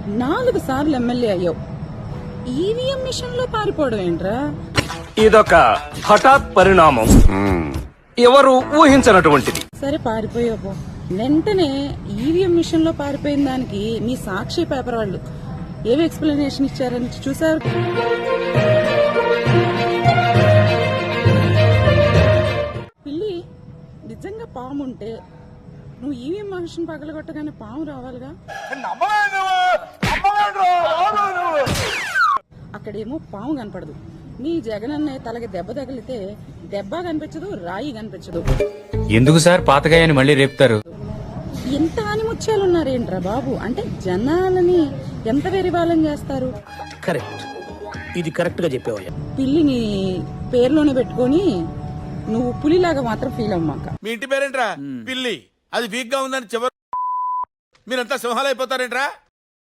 4 సార్లు ఎమ్మెల్యే అయ్యావు. EVM machine లో పారిపోవడం ఏంట్రా? ఇదొక హఠాత్ పరిణామం, ఎవరు ఊహించనటువంటిది. సరే పారిపోయావు, వెంటనే ఈవీఎం మిషన్ లో పారిపోయిన దానికి మీ సాక్షి పేపర్ వాళ్ళు ఏమి ఎక్స్ప్లెనేషన్ ఇచ్చారని చూసారు? పిల్లి నిజంగా పాము ఉంటే నువ్వు ఈవీఎం మిషన్ పగలగొట్టగానే పాము రావాలిగా. అక్కడేమో పాము కనపడదు. మీ జగనన్న తలకి దెబ్బ తగిలితే దెబ్బ కనిపించదు, రాయి కనిపించదు. ఎందుకు సార్ పాతగాయని మళ్ళీ రేపుతారు? ఎంత ఆనిముత్యాలున్నారేంట్రా బాబు? అంటే జనాలని ఎంత వెరివాలం చేస్తారు. కరెక్ట్, ఇది కరెక్ట్ గా చెప్పావయ్యా. పిల్లిని పేర్లోనే పెట్టుకొని నువ్వు పులిలాగా మాత్రం ఫీల్ అవ్వమాక. మీ ఇంటి పేరేంట్రా? పిల్లి. అది వీక్ గా ఉందని చివరి మీరంతా సింహాలు అయిపోతారేంట్రా?